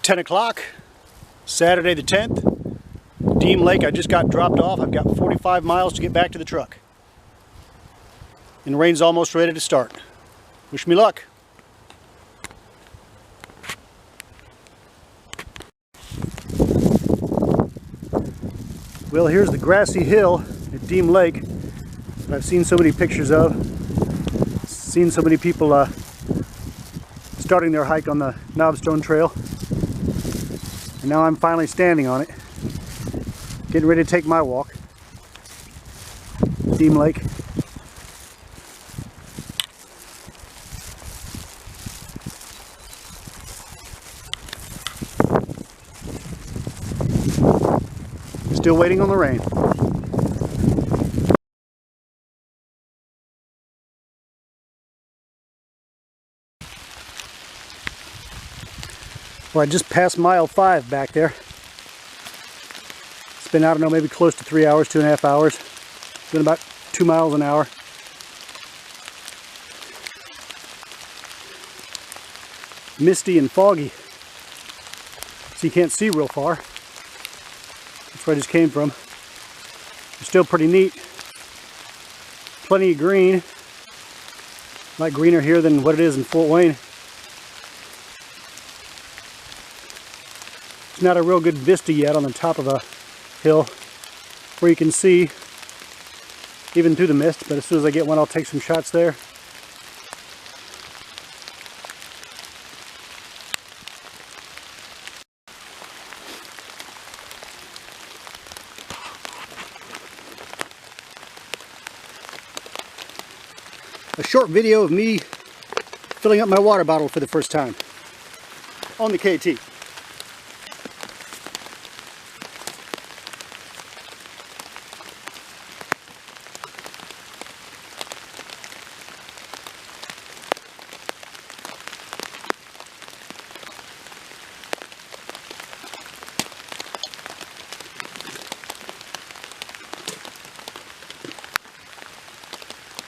10 o'clock, Saturday the 10th. Deem Lake, I just got dropped off. I've got 45 miles to get back to the truck. And the rain's almost ready to start. Wish me luck. Well, here's the grassy hill at Deem Lake that I've seen so many pictures of. Seen so many people starting their hike on the Knobstone Trail. And now I'm finally standing on it, getting ready to take my walk. Deem Lake. Still waiting on the rain. Well, I just passed mile 5 back there. It's been, I don't know, maybe close to 3 hours, 2.5 hours. It's been about 2 miles an hour. Misty and foggy, so you can't see real far. That's where I just came from. It's still pretty neat. Plenty of green. A lot greener here than what it is in Fort Wayne. It's not a real good vista yet on the top of a hill where you can see even through the mist, but as soon as I get one, I'll take some shots there. A short video of me filling up my water bottle for the first time on the KT.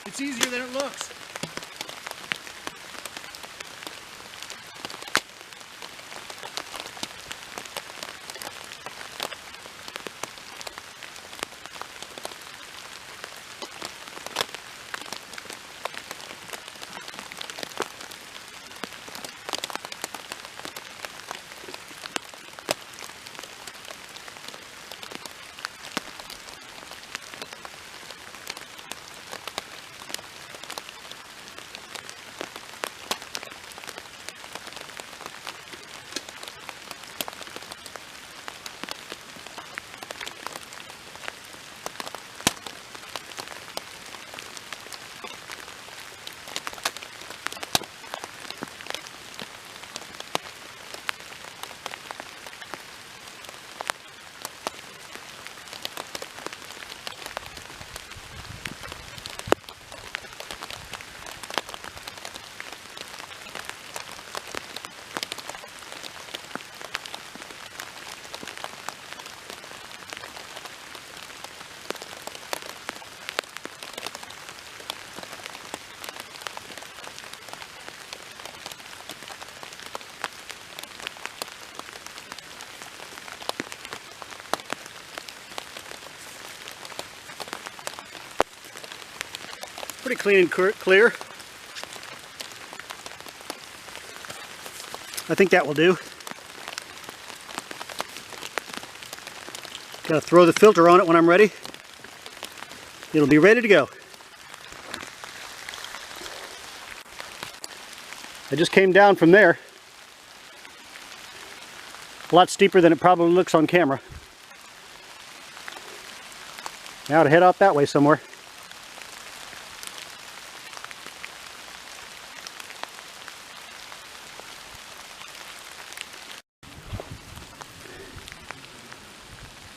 It's easier than it looks. Pretty clean and clear. I think that will do. Gotta throw the filter on it when I'm ready. It'll be ready to go. I just came down from there. A lot steeper than it probably looks on camera. Now to head out that way somewhere.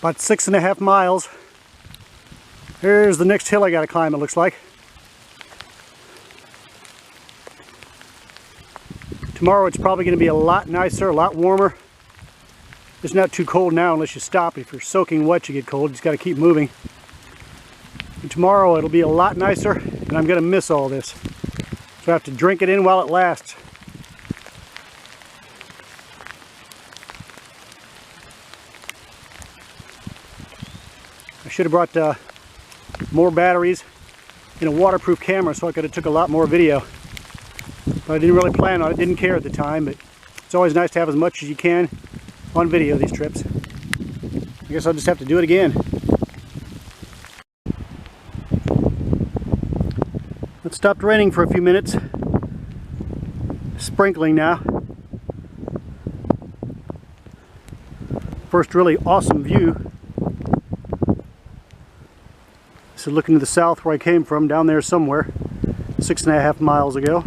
About 6.5 miles. Here's the next hill I gotta climb, it looks like. Tomorrow it's probably gonna be a lot nicer, a lot warmer. It's not too cold now unless you stop. If you're soaking wet, you get cold. You just gotta keep moving. And tomorrow it'll be a lot nicer, and I'm gonna miss all this. So I have to drink it in while it lasts. should have brought more batteries and a waterproof camera so I could have took a lot more video. But I didn't really plan on it, didn't care at the time, but it's always nice to have as much as you can on video these trips. I guess I'll just have to do it again. It stopped raining for a few minutes. Sprinkling now. First really awesome view. This is looking to the south where I came from, down there somewhere, 6.5 miles ago.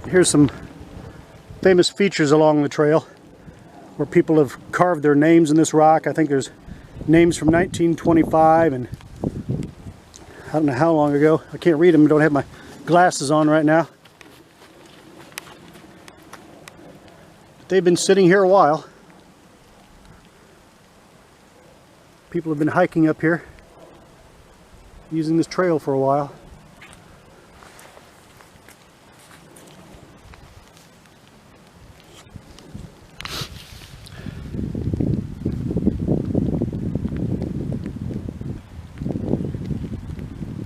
Here's some famous features along the trail where people have carved their names in this rock. I think there's names from 1925 and I don't know how long ago. I can't read them, I don't have my glasses on right now. But they've been sitting here a while. People have been hiking up here, using this trail for a while.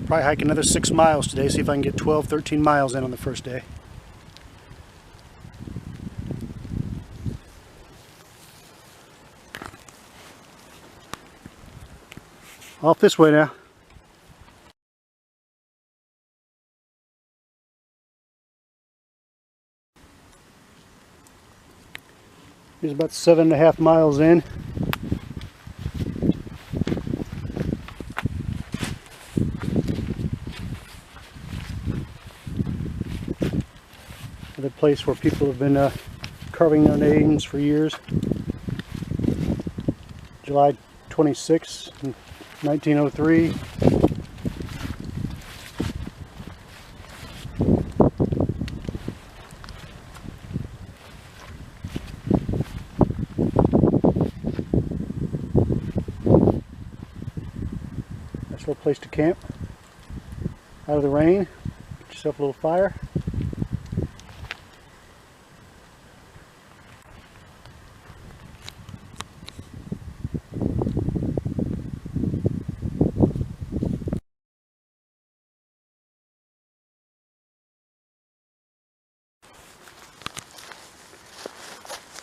Probably hike another 6 miles today, see if I can get 12, 13 miles in on the first day. Off this way now. Here's about 7.5 miles in. The place where people have been carving their names for years. July 26, 1903. Nice little place to camp. Out of the rain. Get yourself a little fire.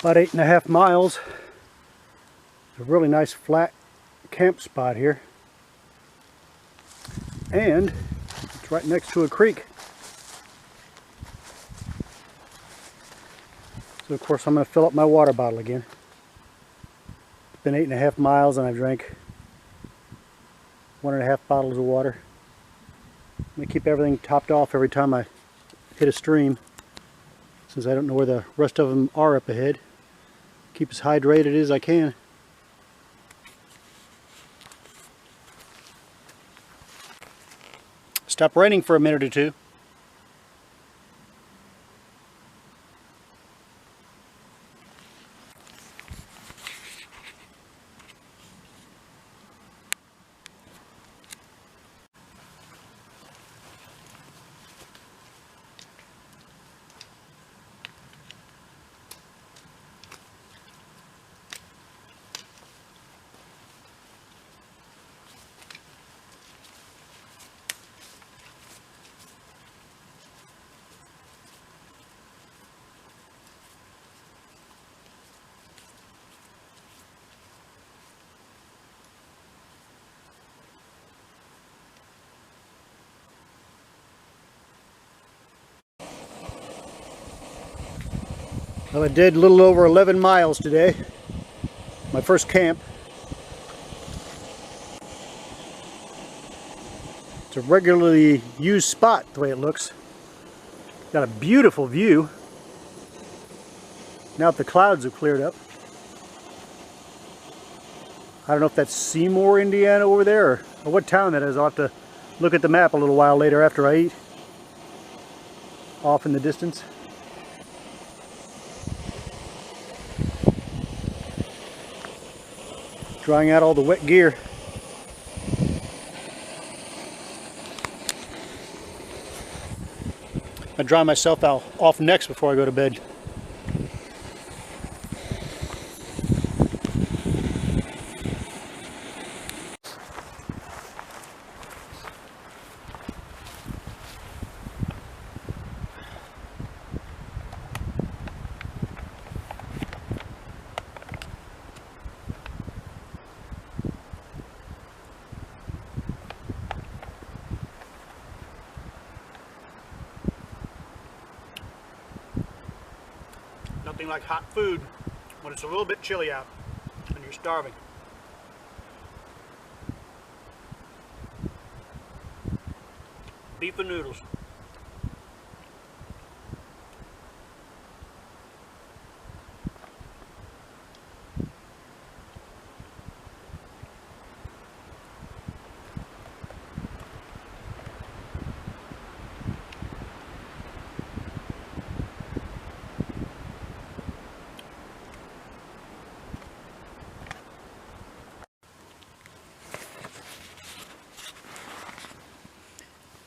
About 8.5 miles. A really nice flat camp spot here. And it's right next to a creek. So of course I'm going to fill up my water bottle again. It's been 8.5 miles and I've drank 1.5 bottles of water. I'm going to keep everything topped off every time I hit a stream, since I don't know where the rest of them are up ahead. Keep as hydrated as I can. Stop raining for a minute or two. Well, I did a little over 11 miles today. My first camp. It's a regularly used spot the way it looks. Got a beautiful view. Now that the clouds have cleared up. I don't know if that's Seymour, Indiana over there, or what town that is. I'll have to look at the map a little while later after I eat. Off in the distance. Drying out all the wet gear. I dry myself off next before I go to bed. Something like hot food when it's a little bit chilly out and you're starving. Beef and noodles.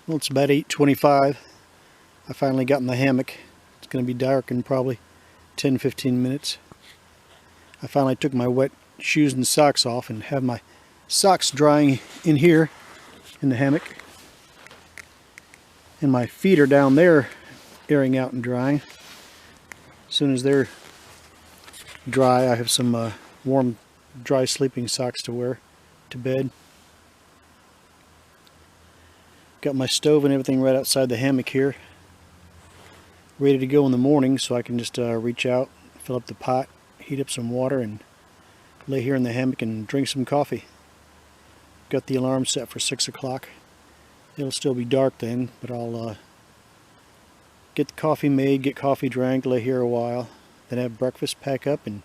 Well, it's about 8:25. I finally got in the hammock. It's going to be dark in probably 10-15 minutes. I finally took my wet shoes and socks off and have my socks drying in here in the hammock. And my feet are down there airing out and drying. As soon as they're dry, I have some warm, dry sleeping socks to wear to bed. Got my stove and everything right outside the hammock here, ready to go in the morning, so I can just reach out, fill up the pot, heat up some water, and lay here in the hammock and drink some coffee. Got the alarm set for 6 o'clock. It'll still be dark then, but I'll get the coffee made, get coffee drank, lay here a while, then have breakfast, pack up, and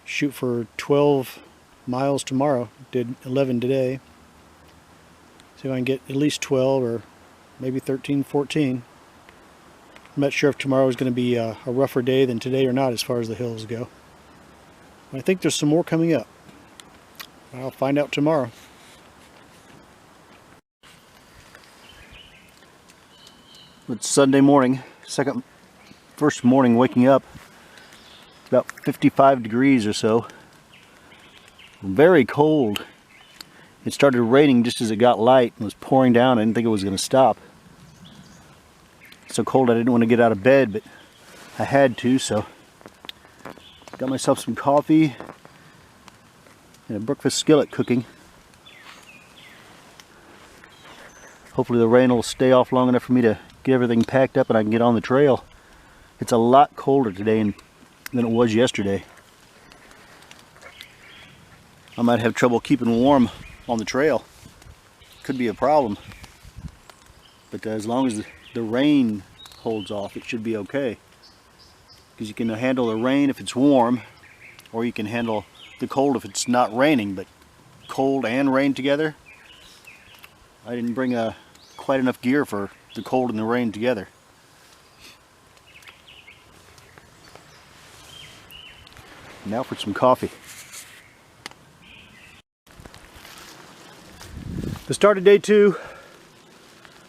shoot for 12 miles tomorrow. Did 11 today. See if I can get at least 12 or maybe 13, 14. I'm not sure if tomorrow is going to be a rougher day than today or not as far as the hills go. But I think there's some more coming up. I'll find out tomorrow. It's Sunday morning, first morning waking up. It's about 55 degrees or so. Very cold. It started raining just as it got light and was pouring down. I didn't think it was going to stop. It's so cold I didn't want to get out of bed, but I had to, so got myself some coffee and a breakfast skillet cooking. Hopefully the rain will stay off long enough for me to get everything packed up and I can get on the trail. It's a lot colder today than it was yesterday. I might have trouble keeping warm on the trail. Could be a problem. But as long as the rain holds off, it should be okay. Because you can handle the rain if it's warm, or you can handle the cold if it's not raining. But cold and rain together, I didn't bring quite enough gear for the cold and the rain together. Now for some coffee. The start of day 2.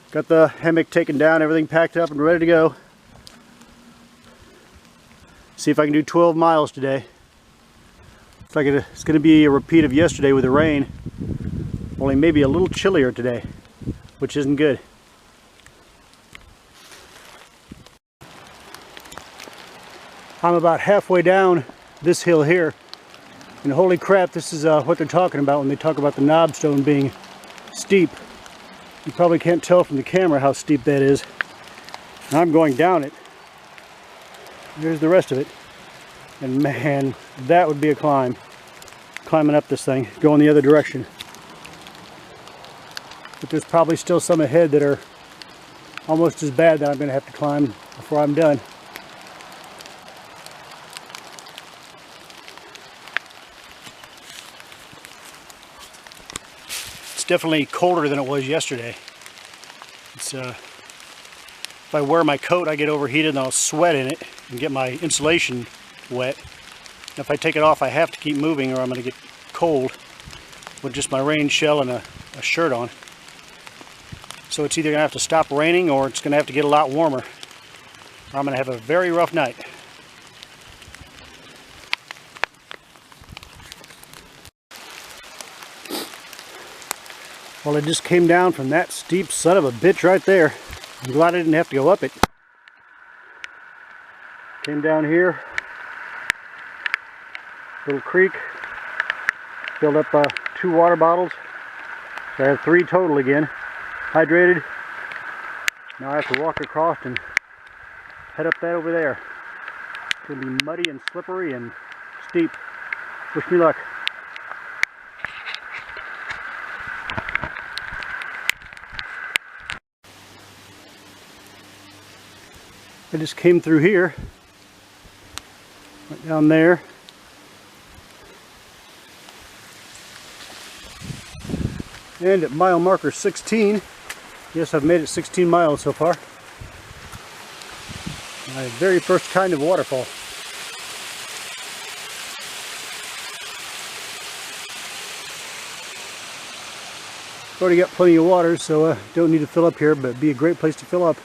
Got the hammock taken down, everything packed up and ready to go. See if I can do 12 miles today. Looks like it's going to be a repeat of yesterday with the rain. Only maybe a little chillier today, which isn't good. I'm about halfway down this hill here. And holy crap, this is what they're talking about when they talk about the Knobstone being steep. You probably can't tell from the camera how steep that is. And I'm going down it. Here's the rest of it. And man, that would be a climb. Climbing up this thing, going the other direction. But there's probably still some ahead that are almost as bad that I'm going to have to climb before I'm done. Definitely colder than it was yesterday. It's if I wear my coat, I get overheated and I'll sweat in it and get my insulation wet. And if I take it off, I have to keep moving or I'm going to get cold with just my rain shell and a shirt on. So it's either going to have to stop raining or it's going to have to get a lot warmer, or I'm going to have a very rough night. Well, I just came down from that steep son of a bitch right there. I'm glad I didn't have to go up it. Came down here, little creek, filled up 2 water bottles. So I have 3 total again, hydrated. Now I have to walk across and head up that over there. It's going to be muddy and slippery and steep. Wish me luck. I just came through here, right down there. And at mile marker 16, yes, I've made it 16 miles so far. My very first kind of waterfall. I've already got plenty of water, so don't need to fill up here, but it'd be a great place to fill up.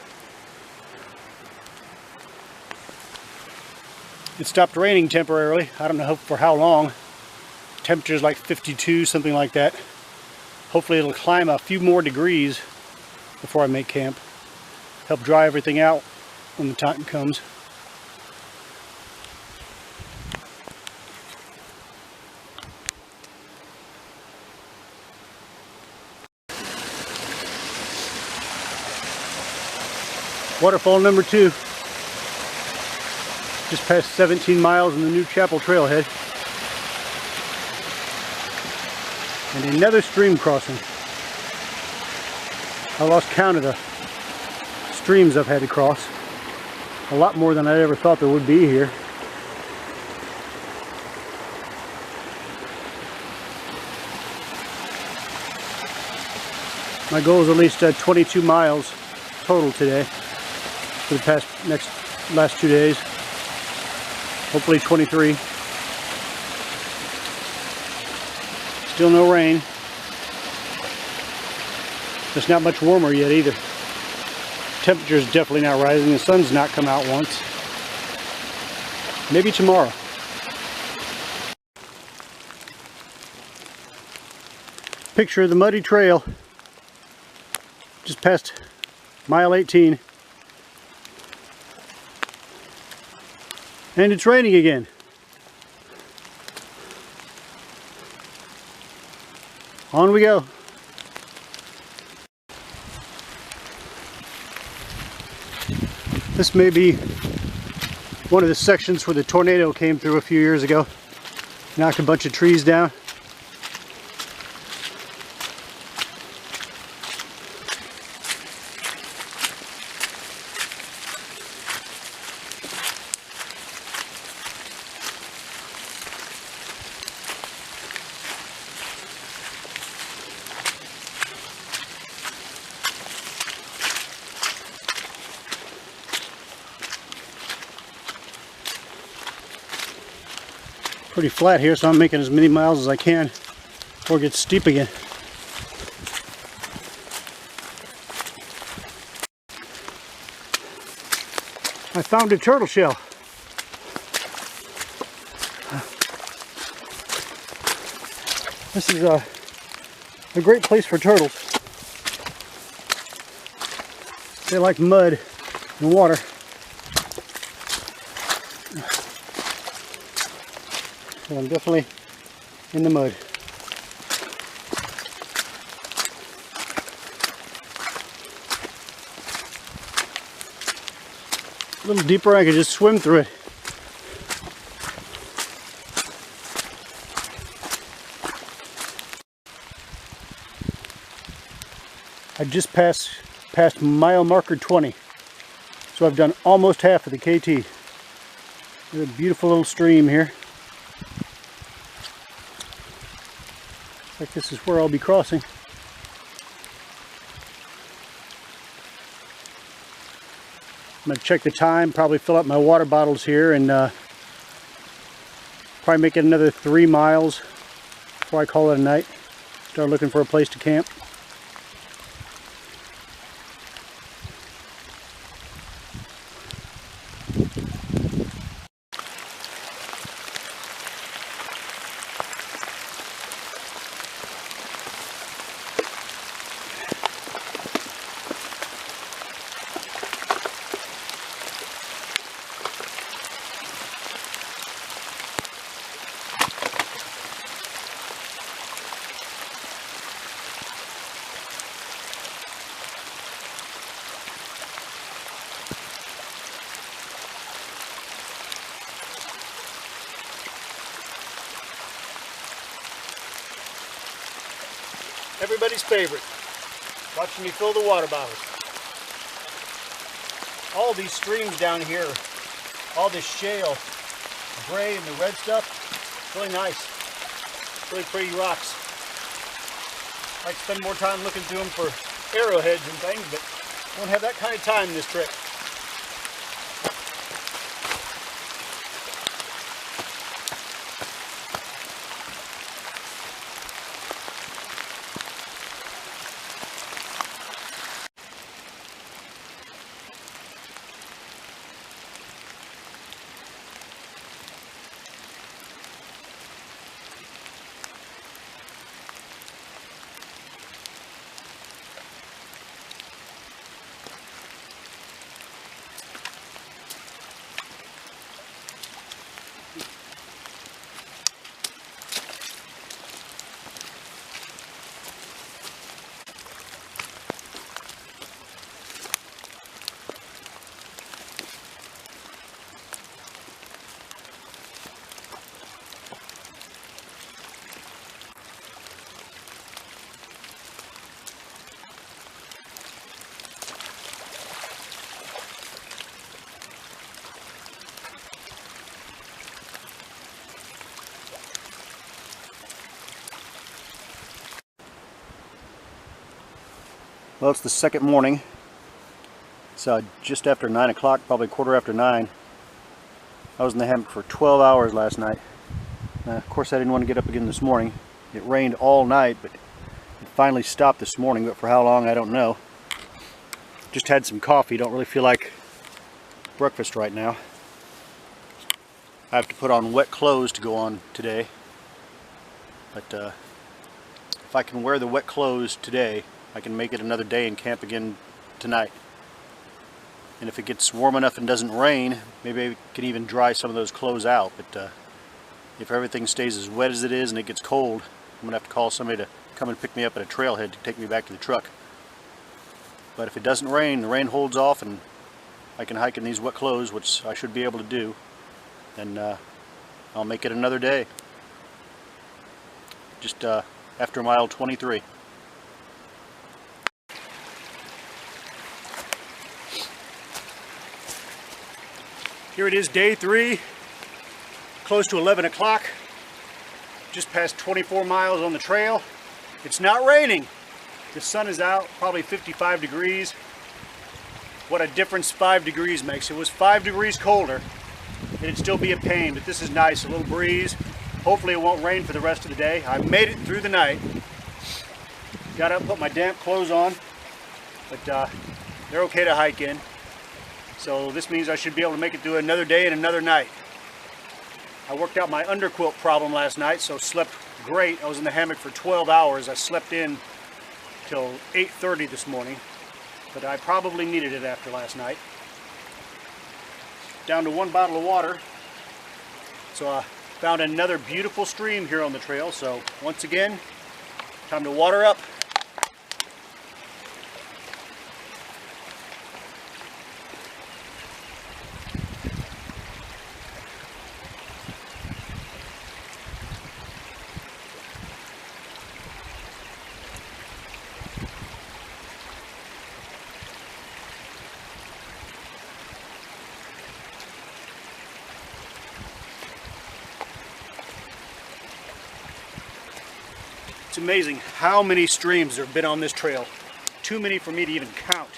It stopped raining temporarily. I don't know for how long. Temperature's like 52, something like that. Hopefully it'll climb a few more degrees before I make camp. Help dry everything out when the time comes. Waterfall number 2. Just past 17 miles in the new Chapel trailhead. And another stream crossing. I lost count of the streams I've had to cross. A lot more than I ever thought there would be here. My goal is at least 22 miles total today for the last 2 days. Hopefully 23. Still no rain. It's not much warmer yet either. Temperature's definitely not rising. The sun's not come out once. Maybe tomorrow. Picture of the muddy trail just past mile 18. And it's raining again. On we go. This may be one of the sections where the tornado came through a few years ago. Knocked a bunch of trees down. Pretty flat here, so I'm making as many miles as I can before it gets steep again. I found a turtle shell. This is a great place for turtles. They like mud and water. So I'm definitely in the mud. A little deeper, I could just swim through it. I just passed mile marker 20. So I've done almost half of the KT. There's a beautiful little stream here. Like this is where I'll be crossing. I'm going to check the time, probably fill up my water bottles here, and probably make it another 3 miles before I call it a night. Start looking for a place to camp. Everybody's favorite. Watching me fill the water bottles. All these streams down here, all this shale, the gray and the red stuff, really nice. Really pretty rocks. I like to spend more time looking through them for arrowheads and things, but don't have that kind of time this trip. Well, it's the second morning. It's just after 9 o'clock, probably quarter after 9. I was in the hammock for 12 hours last night. Of course, I didn't want to get up again this morning. It rained all night, but it finally stopped this morning, but for how long, I don't know. Just had some coffee, don't really feel like breakfast right now. I have to put on wet clothes to go on today. But if I can wear the wet clothes today, I can make it another day and camp again tonight. And if it gets warm enough and doesn't rain, maybe I can even dry some of those clothes out. But if everything stays as wet as it is and it gets cold, I'm gonna have to call somebody to come and pick me up at a trailhead to take me back to the truck. But if it doesn't rain, the rain holds off and I can hike in these wet clothes, which I should be able to do, then I'll make it another day. Just after mile 23. Here it is, day 3, close to 11 o'clock, just past 24 miles on the trail. It's not raining. The sun is out, probably 55 degrees. What a difference 5 degrees makes. If it was 5 degrees colder, it'd still be a pain, but this is nice, a little breeze. Hopefully it won't rain for the rest of the day. I made it through the night. Got up, put my damp clothes on, but they're okay to hike in. So this means I should be able to make it through another day and another night. I worked out my underquilt problem last night, so slept great. I was in the hammock for 12 hours. I slept in till 8:30 this morning, but I probably needed it after last night. Down to 1 bottle of water. So I found another beautiful stream here on the trail, so once again, time to water up. It's amazing how many streams there have been on this trail. Too many for me to even count.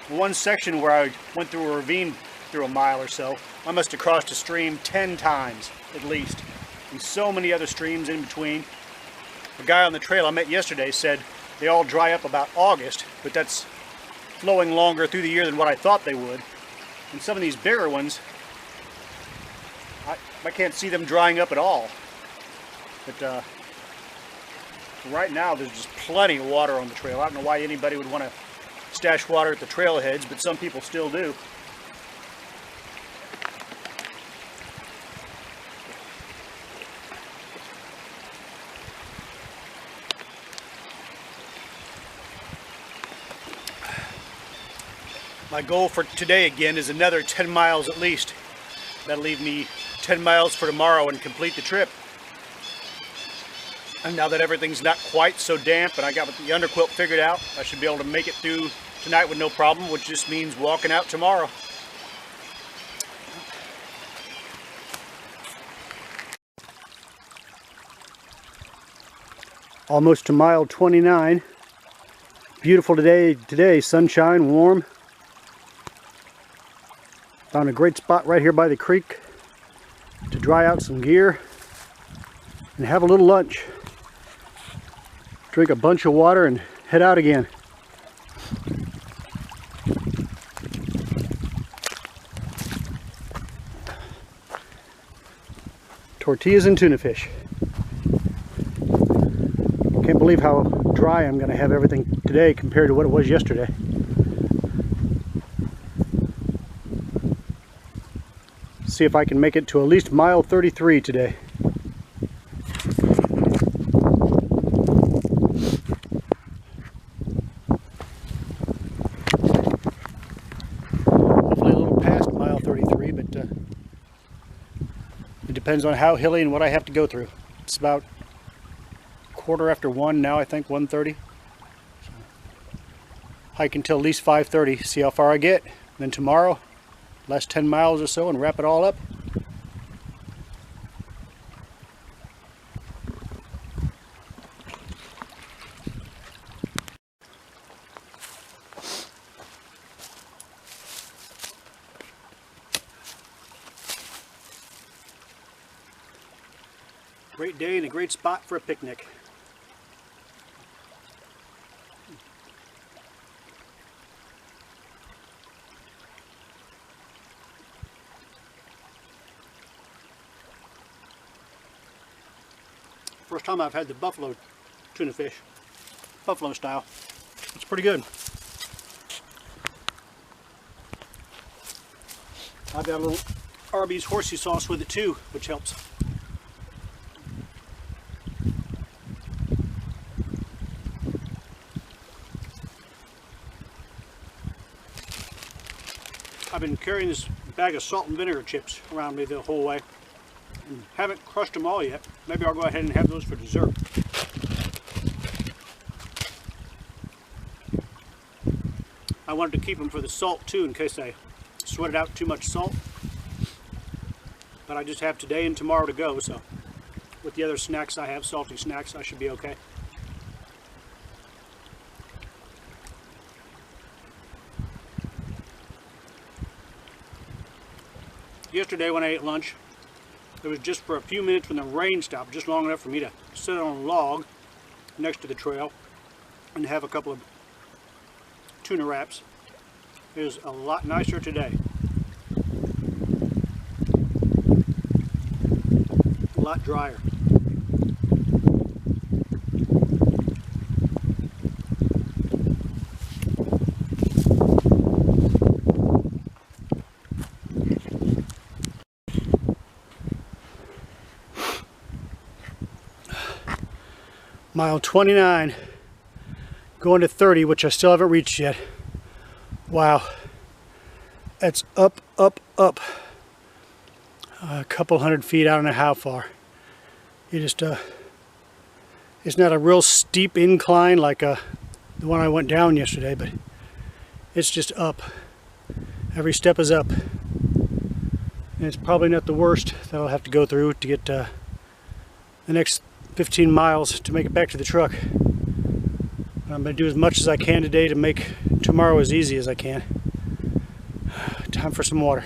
One section where I went through a ravine through a mile or so, I must have crossed a stream 10 times at least. And so many other streams in between. The guy on the trail I met yesterday said they all dry up about August, but that's flowing longer through the year than what I thought they would. And some of these bigger ones, I can't see them drying up at all. But right now there's just plenty of water on the trail. I don't know why anybody would want to stash water at the trailheads, but some people still do. My goal for today again is another 10 miles at least. That'll leave me 10 miles for tomorrow and complete the trip. And now that everything's not quite so damp and I got the underquilt figured out, I should be able to make it through tonight with no problem, which just means walking out tomorrow. Almost to mile 29. Beautiful today, sunshine, warm. Found a great spot right here by the creek to dry out some gear and have a little lunch. Drink a bunch of water and head out again. Tortillas and tuna fish. Can't believe how dry I'm going to have everything today compared to what it was yesterday. See if I can make it to at least mile 33 today. Hopefully a little past mile 33, but it depends on how hilly and what I have to go through. It's about 1:15 now, I think, 1:30. So, hike until at least 5:30, see how far I get. Then tomorrow, last 10 miles or so and wrap it all up. Great day and a great spot for a picnic. First time I've had the buffalo tuna fish, buffalo style. It's pretty good. I've got a little Arby's horsey sauce with it too, which helps. I've been carrying this bag of salt and vinegar chips around me the whole way. And haven't crushed them all yet. Maybe I'll go ahead and have those for dessert. I wanted to keep them for the salt too in case I sweated out too much salt. But I just have today and tomorrow to go, so with the other snacks I have, salty snacks, I should be okay. Yesterday when I ate lunch, it was just for a few minutes when the rain stopped, just long enough for me to sit on a log next to the trail and have a couple of tuna wraps. It was a lot nicer today. A lot drier. Mile 29, going to 30, which I still haven't reached yet. Wow, that's up, up, up. A couple hundred feet, I don't know how far. You just, it's not a real steep incline like the one I went down yesterday, but it's just up. Every step is up. And it's probably not the worst that I'll have to go through to get the next 15 miles to make it back to the truck. I'm going to do as much as I can today to make tomorrow as easy as I can. Time for some water.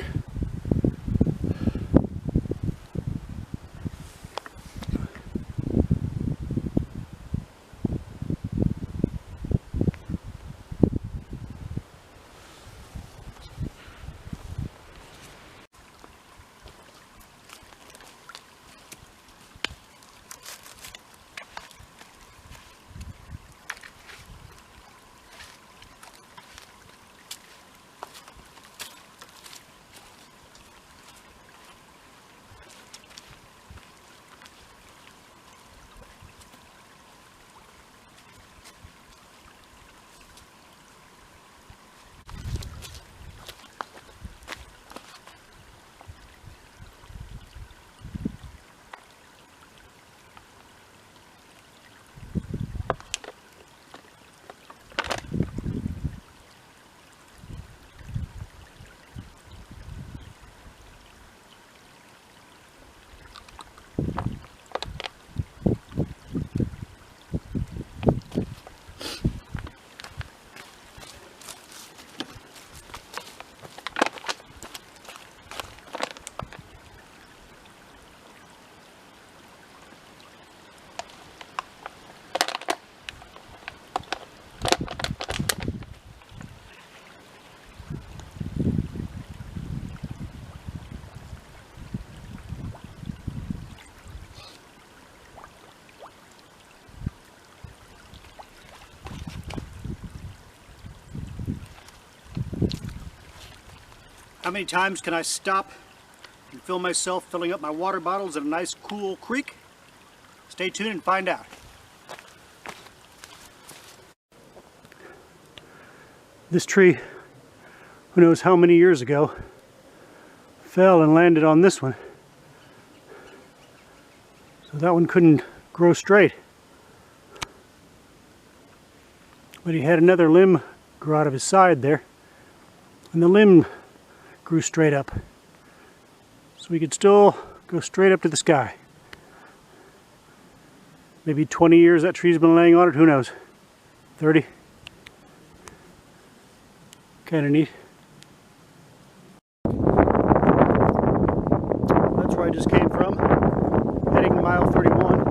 How many times can I stop and film myself filling up my water bottles in a nice cool creek? Stay tuned and find out. This tree, who knows how many years ago, fell and landed on this one. So that one couldn't grow straight. But he had another limb grow out of his side there, and the limb grew straight up. So we could still go straight up to the sky. Maybe 20 years that tree's been laying on it, who knows? 30? Kind of neat. That's where I just came from, heading to mile 31.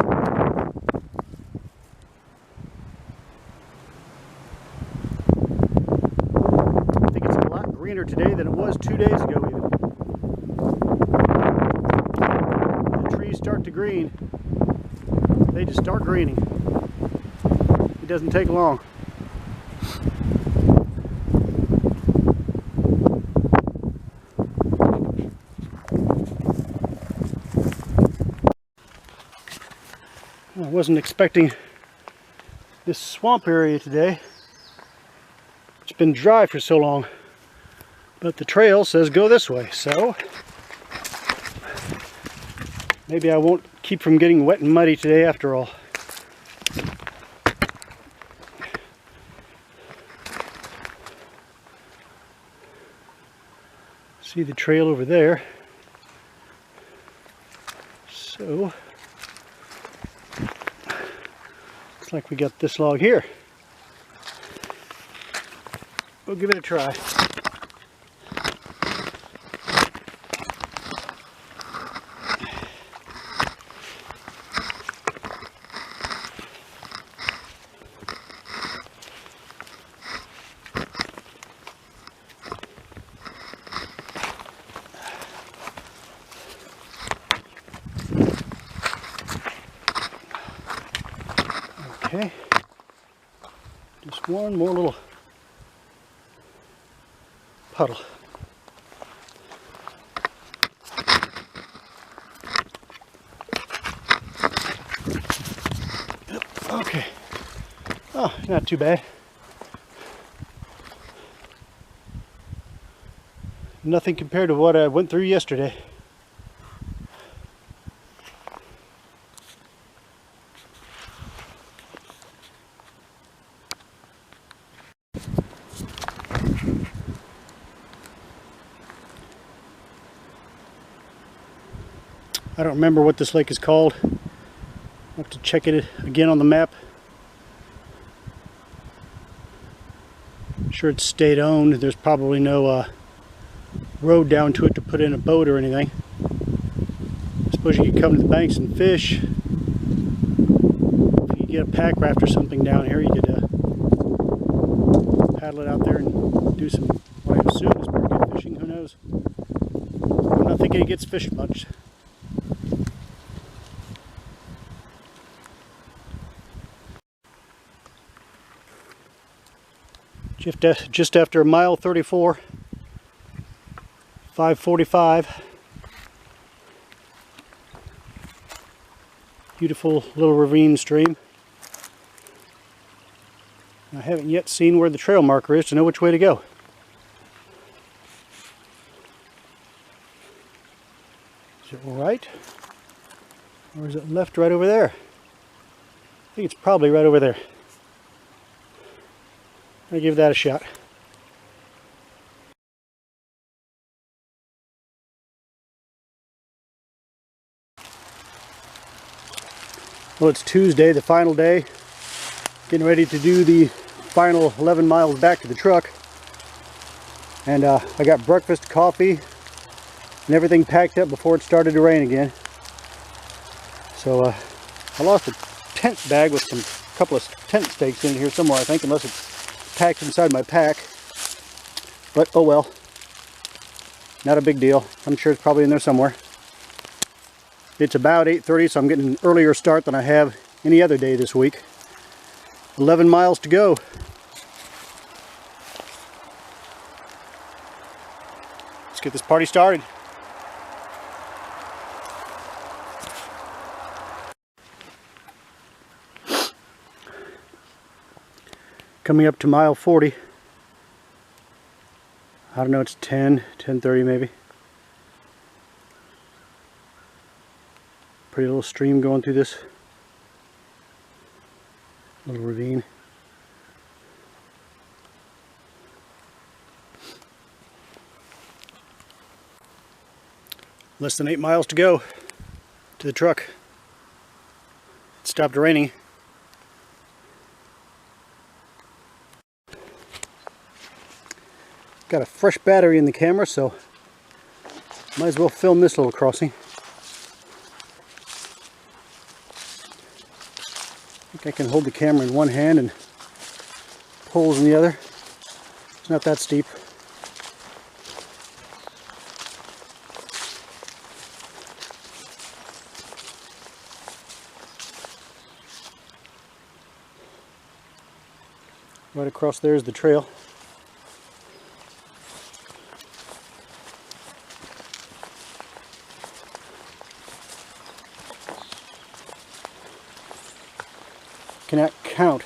I think it's a lot greener today than it was 2 days ago even. The trees start to green. They just start greening. It doesn't take long. I wasn't expecting this swamp area today. It's been dry for so long, but the trail says go this way, so maybe I won't keep from getting wet and muddy today after all. See the trail over there. So looks like we got this log here. We'll give it a try. Okay, just one more little puddle. Okay, oh, not too bad. Nothing compared to what I went through yesterday. I don't remember what this lake is called. I'll have to check it again on the map. I'm sure it's state owned. There's probably no road down to it to put in a boat or anything. I suppose you could come to the banks and fish. If you get a pack raft or something down here, you could paddle it out there and do some, what I assume is pretty good fishing. Who knows? I'm not thinking it gets fished much. Just after mile 34, 5:45. Beautiful little ravine stream. I haven't yet seen where the trail marker is to know which way to go. Is it right? Or is it left right over there? I think it's probably right over there. I'll give that a shot. Well, it's Tuesday, the final day. Getting ready to do the final 11 miles back to the truck. And I got breakfast, coffee, and everything packed up before it started to rain again. So I lost a tent bag with some couple of tent stakes in here somewhere, I think, unless it's packed inside my pack. But oh well, not a big deal. I'm sure it's probably in there somewhere. It's about 8:30, so I'm getting an earlier start than I have any other day this week. 11 miles to go. get this party started. Coming up to mile 40. I don't know, it's 10:30 maybe. Pretty little stream going through this little ravine. Less than 8 miles to go to the truck. It stopped raining. Got a fresh battery in the camera, so might as well film this little crossing. I think I can hold the camera in one hand and poles in the other. It's not that steep. Right across there is the trail. Cannot count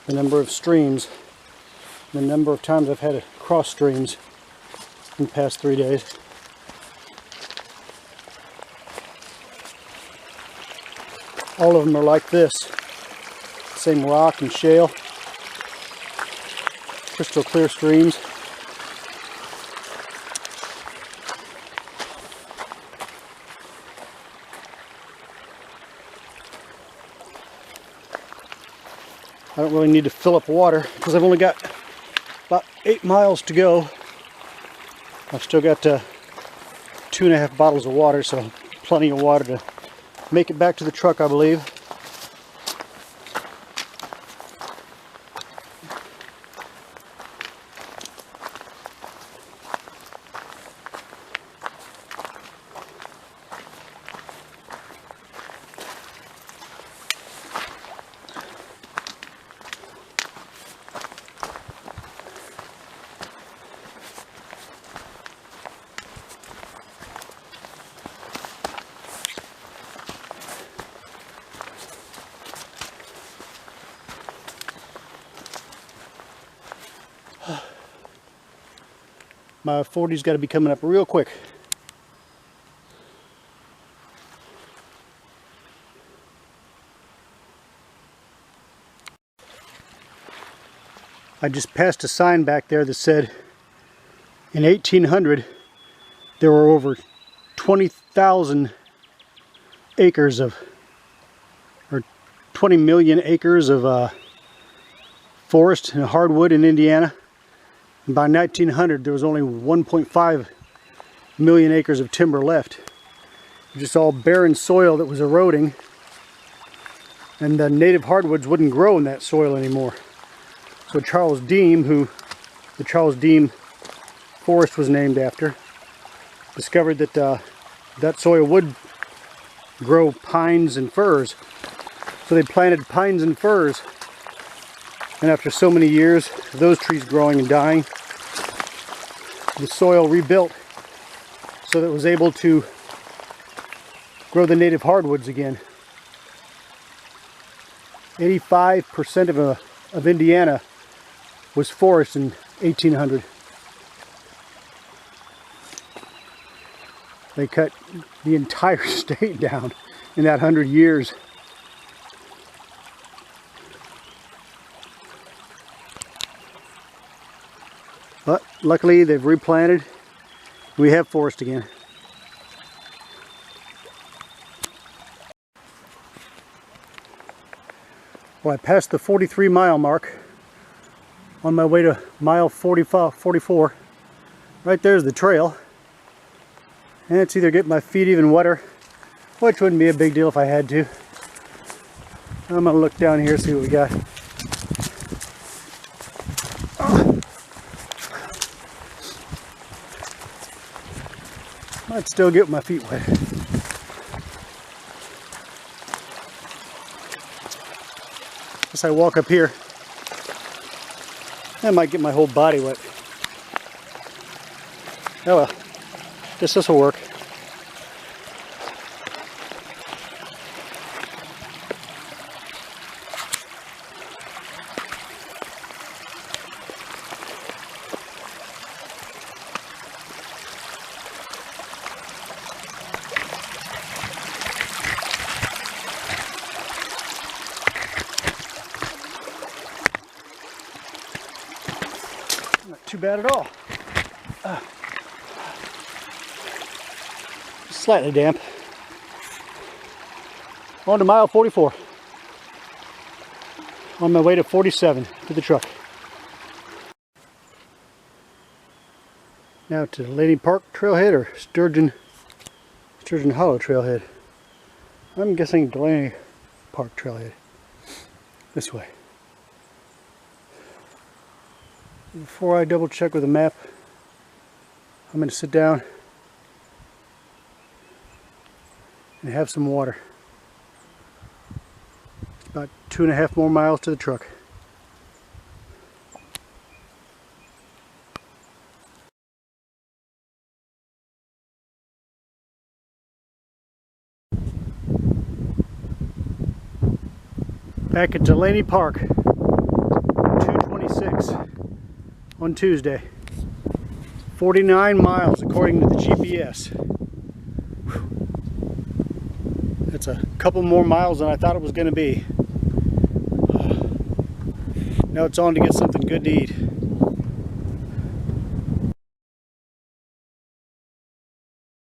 the number of streams, the number of times I've had to cross streams in the past 3 days. All of them are like this. Same rock and shale. Crystal clear streams. I don't really need to fill up water because I've only got about 8 miles to go. I've still got 2.5 bottles of water, so plenty of water to make it back to the truck, I believe. My 40's got to be coming up real quick. I just passed a sign back there that said in 1800 there were over 20,000 acres of, or 20 million acres of forest and hardwood in Indiana. And by 1900 there was only 1.5 million acres of timber left. Just all barren soil that was eroding, and the native hardwoods wouldn't grow in that soil anymore. So Charles Deem, who the Charles Deem Forest was named after, discovered that that soil would grow pines and firs. So they planted pines and firs. And after so many years of those trees growing and dying, the soil rebuilt so that it was able to grow the native hardwoods again. 85% of Indiana was forest in 1800. They cut the entire state down in that 100 years. But luckily they've replanted. We have forest again. Well, I passed the 43-mile mark on my way to mile 44. Right there's the trail. And it's either getting my feet even wetter, which wouldn't be a big deal if I had to. I'm going to look down here, see what we got. Might still get my feet wet. As I walk up here, I might get my whole body wet. Oh well, guess this will work. Not too bad at all. Slightly damp. On to mile 44. On my way to 47 to the truck. Now to Lady Park Trailhead or Sturgeon Hollow Trailhead. I'm guessing Delaney Park Trailhead. This way. Before I double check with the map, I'm going to sit down and have some water. It's about 2.5 more miles to the truck. Back at Delaney Park, 2:26 on Tuesday. 49 miles according to the GPS. Whew. That's a couple more miles than I thought it was going to be. Now it's on to get something good to eat.